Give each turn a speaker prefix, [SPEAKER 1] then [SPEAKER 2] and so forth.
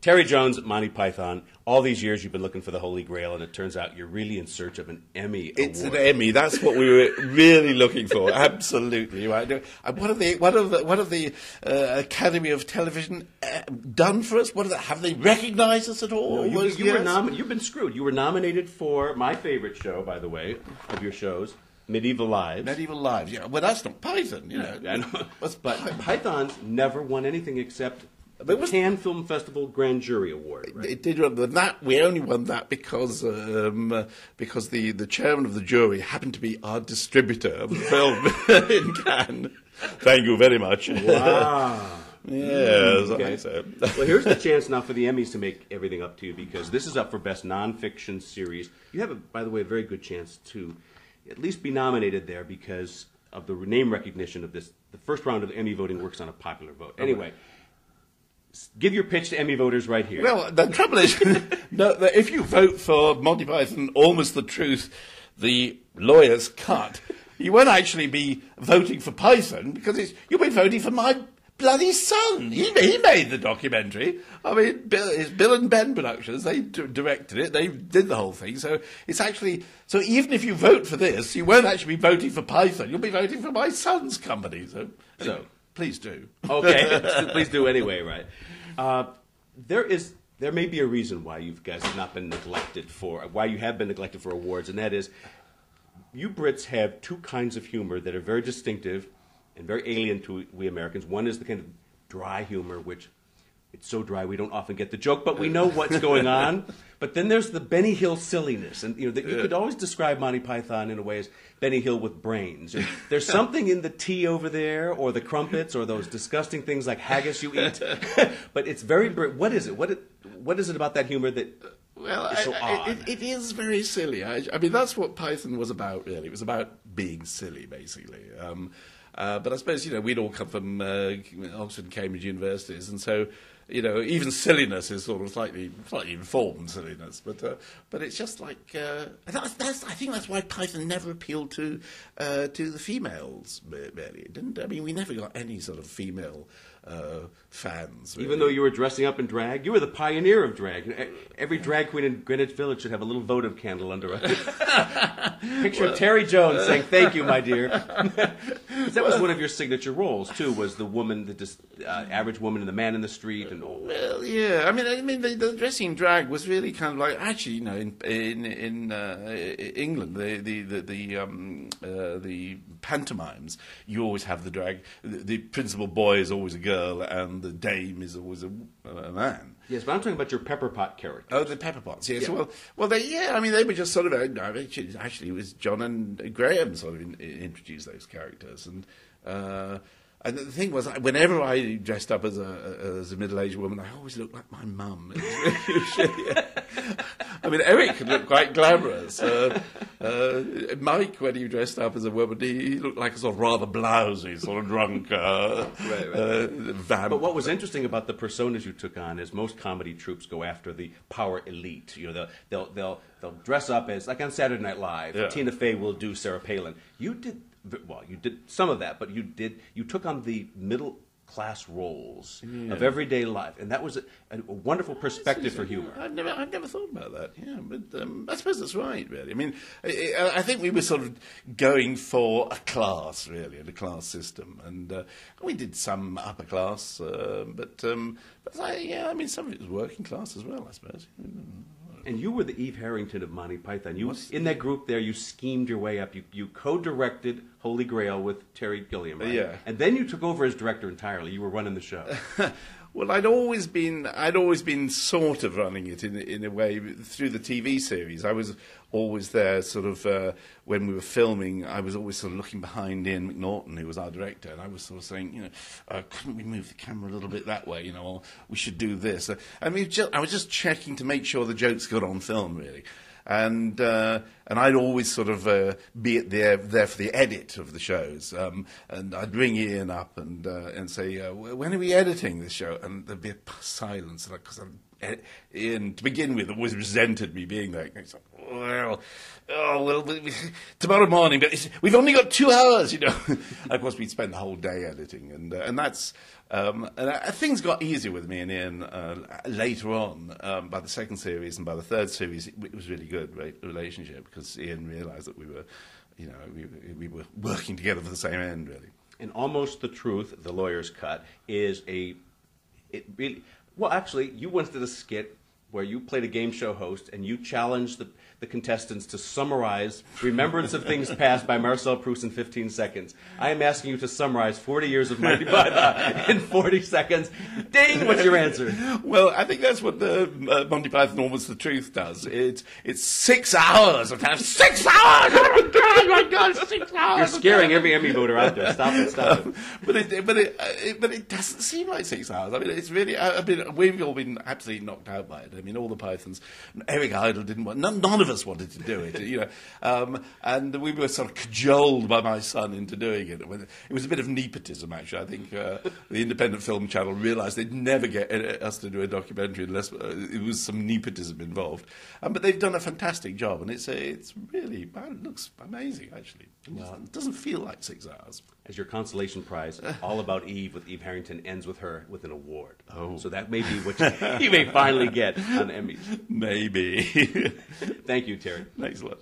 [SPEAKER 1] Terry Jones, Monty Python. All these years you've been looking for the Holy Grail, and it turns out you're really in search of an Emmy
[SPEAKER 2] It's
[SPEAKER 1] award.
[SPEAKER 2] an Emmy. That's what we were really looking for. Absolutely. Right. What have the Academy of Television done for us?
[SPEAKER 1] Have
[SPEAKER 2] they recognised us at all?
[SPEAKER 1] No, you've been screwed. You were nominated for my favorite show, by the way, of your shows, Medieval Lives.
[SPEAKER 2] Medieval Lives. Yeah. Well, that's not Python. You know.
[SPEAKER 1] I know. But Python's never won anything except the Cannes Film Festival Grand Jury Award. Right?
[SPEAKER 2] It did, but that we only won that because the chairman of the jury happened to be our distributor of the film in Cannes. Thank you very much.
[SPEAKER 1] Wow.
[SPEAKER 2] Yes,
[SPEAKER 1] okay.
[SPEAKER 2] I think so.
[SPEAKER 1] Well, here's the chance now for the Emmys to make everything up to you, because this is up for Best Nonfiction Series. You have, by the way, a very good chance to at least be nominated there because of the name recognition of this. The first round of the Emmy voting works on a popular vote. Anyway. Give your pitch to Emmy voters right here.
[SPEAKER 2] Well, the trouble is, if you vote for Monty Python, Almost the Truth, the lawyer's cut, you won't actually be voting for Python because you'll be voting for my bloody son. He made the documentary. I mean, it's Bill and Ben Productions. They directed it. They did the whole thing. So it's actually even if you vote for this, you won't actually be voting for Python. You'll be voting for my son's company. So. Please do.
[SPEAKER 1] Okay, please do anyway, right? There may be a reason why you guys have not been neglected why you have been neglected for awards, and that is, you Brits have two kinds of humor that are very distinctive and very alien to we Americans. One is the kind of dry humor, which it's so dry we don't often get the joke, but we know what's going on. But then there's the Benny Hill silliness, and you could always describe Monty Python in a way as Benny Hill with brains. There's something in the tea over there, or the crumpets, or those disgusting things like haggis you eat. But it's very. What is it? What is it about that humor that is so odd?
[SPEAKER 2] It is very silly. I mean, that's what Python was about. Really, it was about being silly, basically. But I suppose we'd all come from Oxford and Cambridge universities, and so. Even silliness is sort of slightly informed silliness, but it's just like I think that's why Python never appealed to the females. Really, it didn't. I mean, we never got any sort of female fans. Really.
[SPEAKER 1] Even though you were dressing up in drag, you were the pioneer of drag. Every drag queen in Greenwich Village should have a little votive candle under a picture of Terry Jones saying "Thank you, my dear." That was one of your signature roles too. Was the woman, the average woman, and the man in the street.
[SPEAKER 2] Well, yeah. I mean, the dressing in drag was really kind of like actually, in England, the pantomimes, you always have the drag. The principal boy is always a girl, and the dame is always a man.
[SPEAKER 1] Yes, but I'm talking about your Pepper Pot character.
[SPEAKER 2] Oh, the Pepper Pots. Yes.
[SPEAKER 1] Yeah.
[SPEAKER 2] They were just sort of. Actually, it was John and Graham sort of introduced those characters, and the thing was, whenever I dressed up as a middle-aged woman, I always looked like my mum. I mean, Eric could look quite glamorous. Mike, when he dressed up as a woman, he looked like a sort of rather blousy, sort of drunk vamp.
[SPEAKER 1] But what was interesting about the personas you took on is most comedy troupes go after the power elite. They'll dress up as, like on Saturday Night Live. Yeah. Tina Fey will do Sarah Palin. You did some of that, but you took on the middle class roles of everyday life, and that was a wonderful perspective for humor.
[SPEAKER 2] I've never thought about that. Yeah, but I suppose that's right. Really, I mean, I think we were sort of going for a class, really, and a class system, and we did some upper class, but I mean, some of it was working class as well, I suppose.
[SPEAKER 1] And you were the Eve Harrington of Monty Python. In that group there, you schemed your way up. You co-directed Holy Grail with Terry Gilliam, right?
[SPEAKER 2] Yeah.
[SPEAKER 1] And then you took over as director entirely. You were running the show.
[SPEAKER 2] Well, I'd always been sort of running it in a way through the TV series. I was always there, sort of when we were filming. I was always sort of looking behind Ian McNaughton, who was our director, and I was sort of saying, couldn't we move the camera a little bit that way? Or we should do this. I was just checking to make sure the jokes got on film, really. And I'd always sort of be there for the edit of the shows, and I'd ring Ian up and say, when are we editing this show? And there'd be a silence, because Ian, to begin with, always resented me being there. He's like, tomorrow morning, but we've only got 2 hours, you know. And of course, we'd spend the whole day editing, and that's things got easier with me and Ian later on. By the second series and by the third series, it was really good relationship because Ian realised that we were, you know, we were working together for the same end, really.
[SPEAKER 1] And Almost the Truth, the lawyer's cut, is well, actually, you once did a skit where you played a game show host and you challenged the contestants to summarize Remembrance of Things Past by Marcel Proust in 15 seconds. I am asking you to summarize 40 years of Monty Python in 40 seconons. Ding! What's your answer?
[SPEAKER 2] Well, I think that's what the Monty Python Almost the Truth does. It's 6 hours of time. 6 hours! Oh my God, 6 hours!
[SPEAKER 1] You're scaring every Emmy voter out there. Stop it.
[SPEAKER 2] But it doesn't seem like 6 hours. I mean, it's really. We've all been absolutely knocked out by it. I mean, all the Pythons. Eric Idle didn't want. None of us wanted to do it, you know. And we were sort of cajoled by my son into doing it. It was a bit of nepotism, actually. I think the Independent Film Channel realised they'd never get us to do a documentary unless it was some nepotism involved. But they've done a fantastic job, and it's really it looks amazing, actually. It doesn't feel like 6 hours.
[SPEAKER 1] As your consolation prize, All About Eve with Eve Harrington ends with her with an award. Oh. So that may be what you may finally get on Emmys.
[SPEAKER 2] Maybe.
[SPEAKER 1] Thank you, Terry.
[SPEAKER 2] Thanks a lot.